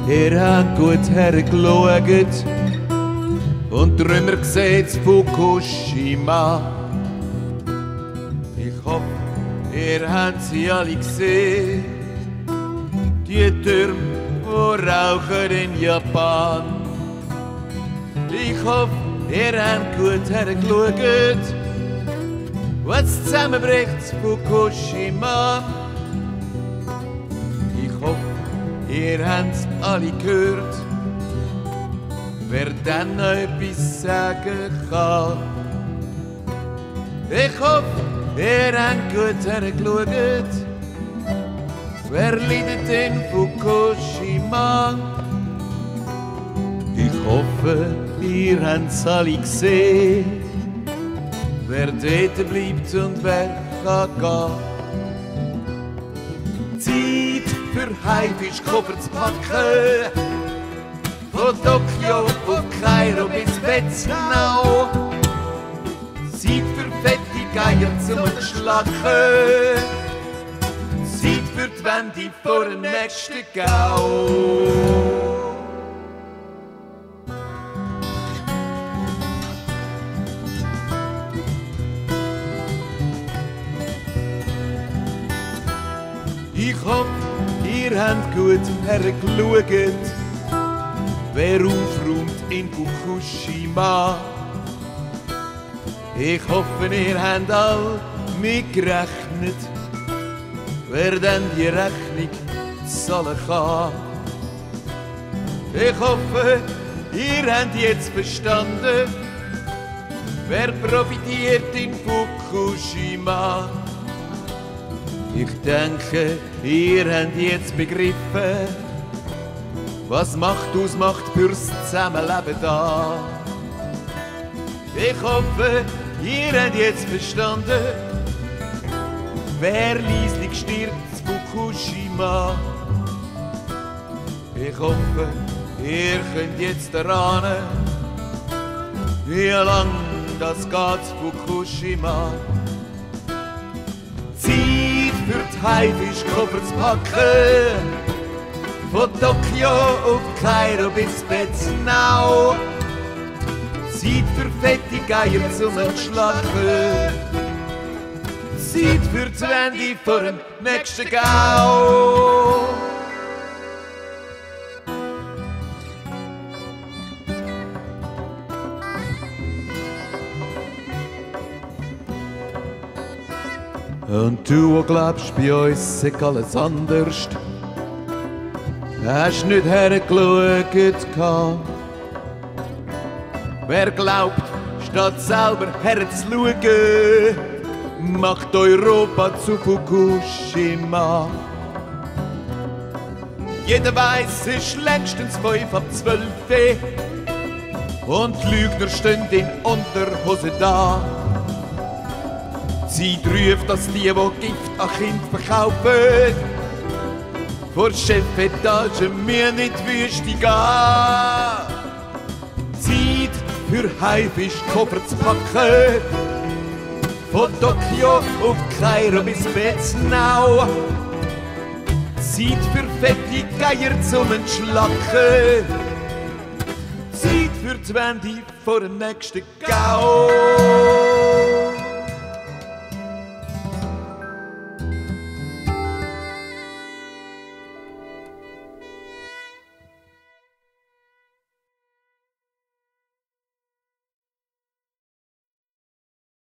ihr habt gut hergeschaut und drüber seht's Fukushima. Ich hoffe, ihr habt sie alle gesehen, die Türme, die rauchen in Japan. Ich hoffe, ihr habt gut hergeschaut, was zusammenbricht, Fukushima. Ich hoffe, ihr habt's alle gehört, wer dann noch etwas sagen kann. Ich hoffe, ihr habt gut hergeschaut, wer leidet in Fukushima. Ich hoffe, ihr habt's alle gesehen, wer dort bleibt und wer kann gehen. Zeit für Haifischkoffer zu packen, von Tokio auf Kairo bis Wetzlar. Zeit für fette Geier zum Entschlacken, Zeit für die Wende vor dem nächsten Gau. Ich hoffe, ihr habt gut hergeschaut, wer aufräumt in Fukushima. Ich hoffe, ihr habt all mitgerechnet, wer dann die Rechnung zahlen kann. Ich hoffe, ihr habt jetzt verstanden, wer profitiert in Fukushima. Ich denke, ihr habt jetzt begriffen, was Macht ausmacht fürs Zusammenleben da. Ich hoffe, ihr habt jetzt verstanden, wer leislich stirbt zu Fukushima. Ich hoffe, ihr könnt jetzt erahnen, wie lang das geht zu Fukushima. Zeit für die Haifischkoffer zu packen, von Tokio auf Kairo bis Wetzlar. Zeit für fette Geier zum Entschlacken, Zeit für die Wende vor dem nächsten Gau. Und du, wo glaubst, bei uns sei alles anders, hast nicht hergeschaut. Wer glaubt, statt selber herzuschauen, macht Europa zu Fukushima. Jeder weiss, es ist längstens 11:55 und die Lügner stehen in Unterhose da. Sie ruft, dass die Gift an Kind verkaufen, vor Chefetage mir nicht Wüste gehen. Zeit für Haifischkoffer zu packen, von Tokio auf Kairo bis Wetzlar. Zeit für fette Geier zum Entschlacken, Zeit für die Wende vor dem nächsten Gau.